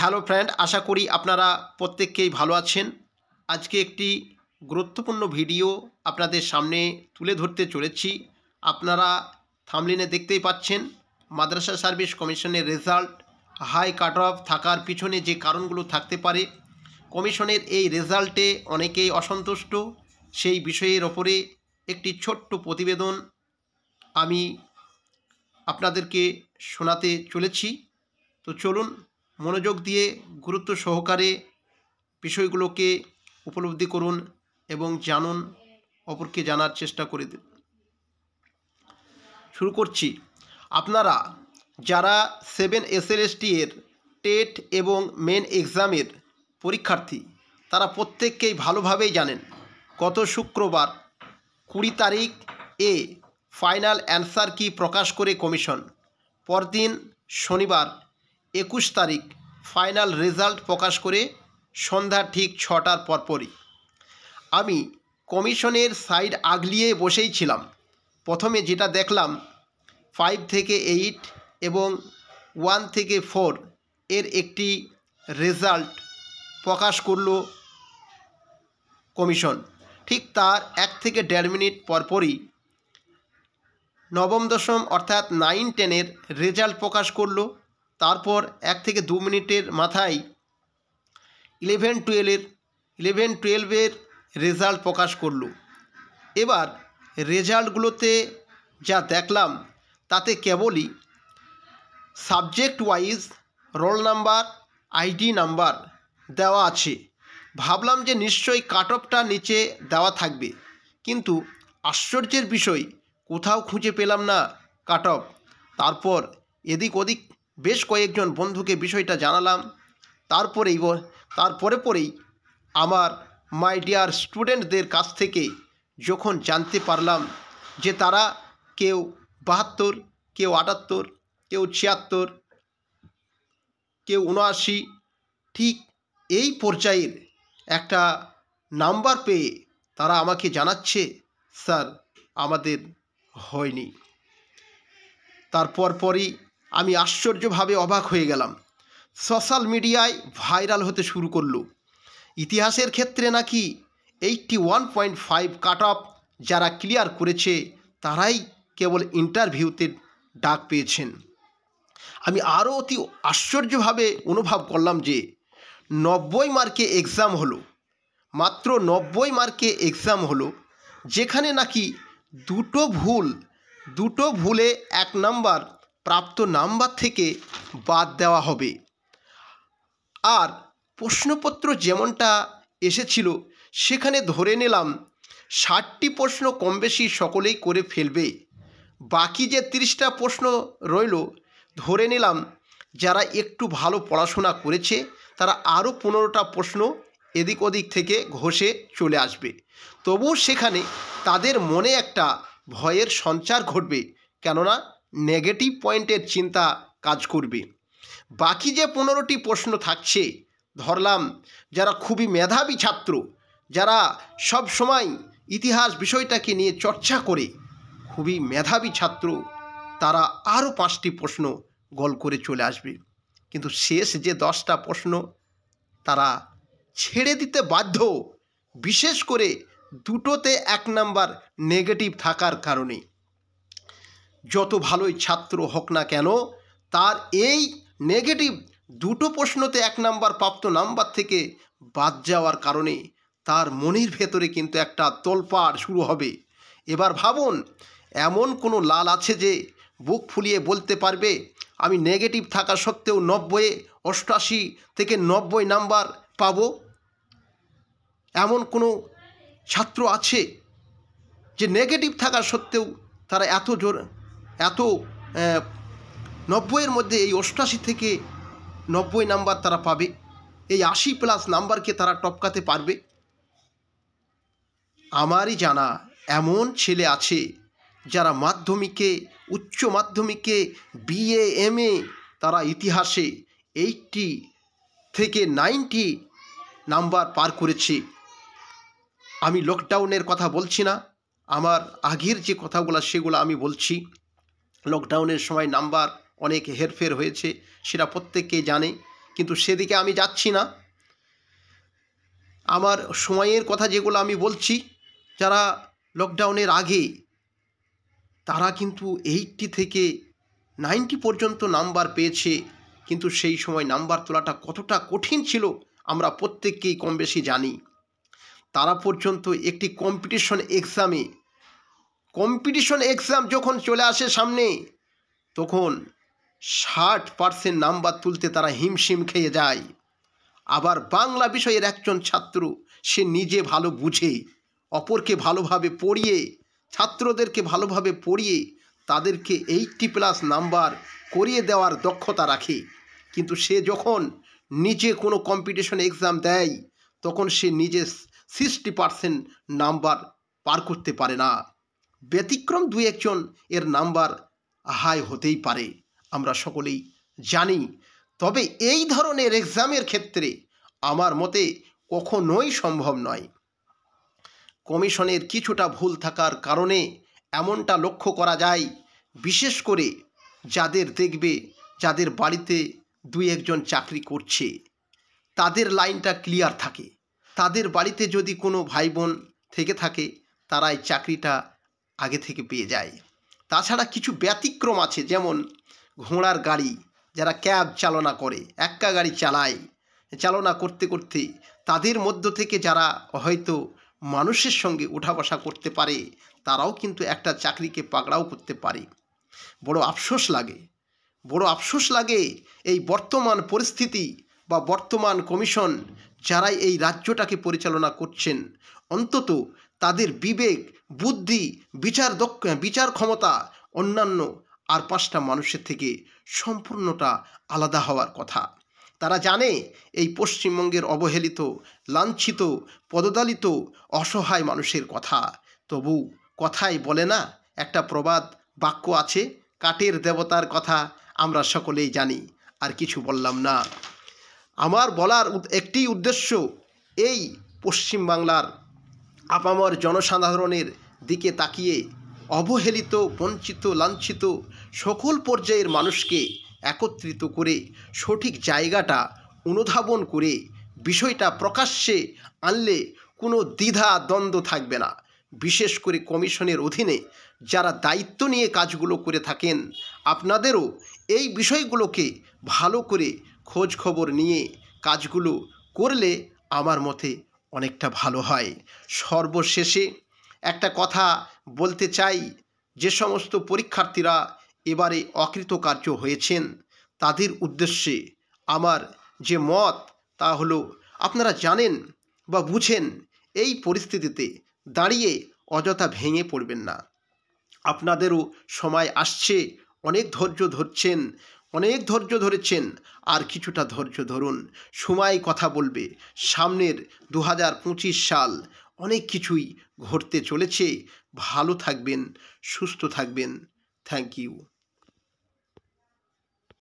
Hello friend, আশা করি আপনারা প্রত্যেককেই ভালো আছেন। আজকে একটি গুরুত্বপূর্ণ ভিডিও আপনাদের সামনে তুলে ধরতে চলেছি। আপনারা থাম্বনেলে দেখতেই পাচ্ছেন, মাদ্রাসা সার্ভিস কমিশনের রেজাল্ট হাই কাট অফ থাকার পিছনে যে কারণগুলো থাকতে পারে, কমিশনের এই রেজাল্টে অনেকেই অসন্তুষ্ট, সেই বিষয়ের ওপরে একটি ছোট্ট প্রতিবেদন আমি আপনাদেরকে শোনাতে চলেছি। তো চলুন মনোযোগ দিয়ে গুরুত্ব সহকারে বিষয়গুলোকে উপলব্ধি করুন এবং জানুন, অপরকে জানার চেষ্টা করে দিন। শুরু করছি। আপনারা যারা 7 SLST এর টেট এবং মেন এক্সামের পরীক্ষার্থী, তারা প্রত্যেককেই ভালোভাবেই জানেন গত শুক্রবার 20 তারিখ ফাইনাল অ্যান্সার কি প্রকাশ করে কমিশন। পরদিন শনিবার 21 তারিখ ফাইনাল রেজাল্ট প্রকাশ করে সন্ধ্যা ঠিক 6টার পরপরই আমি কমিশনের সাইড আগলিয়ে বসেই ছিলাম। প্রথমে যেটা দেখলাম, 5 থেকে 8 এবং 1 থেকে 4 এর একটি রেজাল্ট প্রকাশ করলো কমিশন। ঠিক তার 1 থেকে 1.5 মিনিট পরপরই নবম দশম অর্থাৎ 9-10 রেজাল্ট প্রকাশ করলো। তারপর 1 থেকে 2 মিনিটের মাথায় 11-12 রেজাল্ট প্রকাশ করলো। এবার রেজাল্টগুলোতে যা দেখলাম, তাতে কেবলই subject wise roll number, ID number দেওয়া আছে। ভাবলাম যে নিশ্চয়ই কাট অফটা নিচে দেওয়া থাকবে, কিন্তু আশ্চর্যের বিষয়, কোথাও খুঁজে পেলাম না কাট অফ। তারপর এদিক ওদিক বেশ কয়েকজন বন্ধুকে বিষয়টা জানালাম। তারপরেই আমার মাই ডিয়ার স্টুডেন্টদের কাছ থেকে যখন জানতে পারলাম যে তারা কেউ 72, কেউ 78, কেউ 76, কেউ 79, ঠিক এই পর্যায়ের একটা নাম্বার পেয়ে তারা আমাকে জানাচ্ছে, স্যার আমাদের হয়নি। তারপরই আমি আশ্চর্যভাবে অবাক হয়ে গেলাম। সোশ্যাল মিডিয়ায় ভাইরাল হতে শুরু করলো, ইতিহাসের ক্ষেত্রে নাকি 81.5 কাট অফ যারা ক্লিয়ার করেছে তারাই কেবল ইন্টারভিউতে ডাক পেয়েছেন। আমি আরও অতি আশ্চর্যভাবে অনুভব করলাম যে 90 মার্কে এক্সাম হলো, মাত্র 90 মার্কে এক্সাম হলো, যেখানে নাকি দুটো ভুলে 1 নাম্বার প্রাপ্ত নাম্বার থেকে বাদ দেওয়া হবে। আর প্রশ্নপত্র যেমনটা এসেছিল, সেখানে ধরে নিলাম 60টি প্রশ্ন কম বেশি সকলেই করে ফেলবে। বাকি যে 30টা প্রশ্ন রইল, ধরে নিলাম যারা একটু ভালো পড়াশোনা করেছে তারা আরও 15টা প্রশ্ন এদিক ওদিক থেকে ঘষে চলে আসবে। তবুও সেখানে তাদের মনে একটা ভয়ের সঞ্চার ঘটবে, কেননা নেগেটিভ পয়েন্টের চিন্তা কাজ করবে। বাকি যে 15টি প্রশ্ন থাকছে, ধরলাম যারা খুবই মেধাবী ছাত্র, যারা সব সময় ইতিহাস বিষয়টাকে নিয়ে চর্চা করে, খুবই মেধাবী ছাত্র, তারা আরও 5টি প্রশ্ন গোল করে চলে আসবে। কিন্তু শেষ যে 10টা প্রশ্ন তারা ছেড়ে দিতে বাধ্য, বিশেষ করে দুটোতে 1 নাম্বার নেগেটিভ থাকার কারণে। যত ভালোই ছাত্র হোক না কেন, তার এই নেগেটিভ দুটো প্রশ্নতে 1 নাম্বার প্রাপ্ত নাম্বার থেকে বাদ যাওয়ার কারণে তার মনের ভেতরে কিন্তু একটা তোলপাড় শুরু হবে। এবার ভাবুন, এমন কোনো লাল আছে যে বুক ফুলিয়ে বলতে পারবে আমি নেগেটিভ থাকা সত্ত্বেও 88 থেকে 90 নাম্বার পাবো? এমন কোনো ছাত্র আছে যে নেগেটিভ থাকা সত্ত্বেও তারা এত 90-এর মধ্যে এই 88 থেকে 90 নাম্বার তারা পাবে? এই 80+ নাম্বারকে তারা টপকাতে পারবে? আমারই জানা এমন ছেলে আছে যারা মাধ্যমিকে, উচ্চ মাধ্যমিকে, BA MA তারা ইতিহাসে 80 থেকে 90 নাম্বার পার করেছে। আমি লকডাউনের কথা বলছি না, আমার আগের যে কথাগুলো সেগুলো আমি বলছি। লকডাউনের সময় নাম্বার অনেক হেরফের হয়েছে, সেটা প্রত্যেকেই জানে। কিন্তু সেদিকে আমি যাচ্ছি না। আমার সময়ের কথা যেগুলো আমি বলছি, যারা লকডাউনের আগে তারা কিন্তু 80 থেকে 90 পর্যন্ত নাম্বার পেয়েছে, কিন্তু সেই সময় নাম্বার তোলাটা কতটা কঠিন ছিল আমরা প্রত্যেককেই কম বেশি জানি। তারা পর্যন্ত একটি কম্পিটিশন এক্সাম যখন চলে আসে সামনে, তখন 60% নাম্বার তুলতে তারা হিমশিম খেয়ে যায়। আবার বাংলা বিষয়ের একজন ছাত্র, সে নিজে ভালো বুঝে, অপরকে ভালোভাবে পড়িয়ে, ছাত্রদেরকে ভালোভাবে পড়িয়ে তাদেরকে 80+ নাম্বার করিয়ে দেওয়ার দক্ষতা রাখে, কিন্তু সে যখন নিজে কোনো কম্পিটিশন এক্সাম দেয়, তখন সে নিজে 60% নাম্বার পার করতে পারে না। ব্যতিক্রম 2-1 জন এর নাম্বার হাই হতেই পারে, আমরা সকলেই জানি। তবে এই ধরনের এক্সামের ক্ষেত্রে আমার মতে কখনোই সম্ভব নয়। কমিশনের কিছুটা ভুল থাকার কারণে এমনটা লক্ষ্য করা যায়, বিশেষ করে যাদের বাড়িতে 2-1 জন চাকরি করছে, তাদের লাইনটা ক্লিয়ার থাকে। তাদের বাড়িতে যদি কোনো ভাই বোন থেকে থাকে, তারাই চাকরিটা আগে থেকে পেয়ে যায়। তাছাড়া কিছু ব্যতিক্রম আছে, যেমন ঘোড়ার গাড়ি, যারা ক্যাব চালনা করে, এক্কা গাড়ি চালনা করতে করতে তাদের মধ্য থেকে যারা হয়তো মানুষের সঙ্গে উঠা বসা করতে পারে, তারাও কিন্তু একটা চাকরিকে পাকড়াও করতে পারে। বড় আফসোস লাগে এই বর্তমান পরিস্থিতি বা বর্তমান কমিশন যারাই এই রাজ্যটাকে পরিচালনা করছেন, অন্তত তাদের বিবেক, বুদ্ধি, বিচার ক্ষমতা অন্যান্য আর 5টা মানুষের থেকে সম্পূর্ণটা আলাদা হওয়ার কথা। তারা জানে এই পশ্চিমবঙ্গের অবহেলিত, লাঞ্ছিত, পদদলিত, অসহায় মানুষের কথা। তবু কথাই বলে না, একটা প্রবাদ বাক্য আছে, কাঠের দেবতার কথা আমরা সকলেই জানি, আর কিছু বললাম না। আমার বলার একটি উদ্দেশ্য, এই পশ্চিমবাংলার আপামর জনসাধারণের দিকে তাকিয়ে অবহেলিত, বঞ্চিত, লাঞ্ছিত সকল পর্যায়ের মানুষকে একত্রিত করে সঠিক জায়গাটা অনুধাবন করে বিষয়টা প্রকাশ্যে আনলে কোনো দ্বিধা দ্বন্দ্ব থাকবে না। বিশেষ করে কমিশনের অধীনে যারা দায়িত্ব নিয়ে কাজগুলো করে থাকেন, আপনাদেরও এই বিষয়গুলোকে ভালো করে খোঁজ খবর নিয়ে কাজগুলো করলে আমার মতে অনেকটা ভালো হয়। সর্বশেষে একটা কথা বলতে চাই, যে সমস্ত পরীক্ষার্থীরা এবারে অকৃতকার্য হয়েছেন, তাদের উদ্দেশ্যে আমার যে মত, তা হলো, আপনারা জানেন বা বুঝেন, এই পরিস্থিতিতে দাঁড়িয়ে অযথা ভেঙে পড়বেন না। আপনাদেরও সময় আসছে, অনেক ধৈর্য ধরেছেন, আর কিছুটা ধৈর্য ধরুন। সময় কথা বলবে। সামনের 2025 সাল অনেক কিছুই ঘটতে চলেছে। ভালো থাকবেন, সুস্থ থাকবেন। Thank you.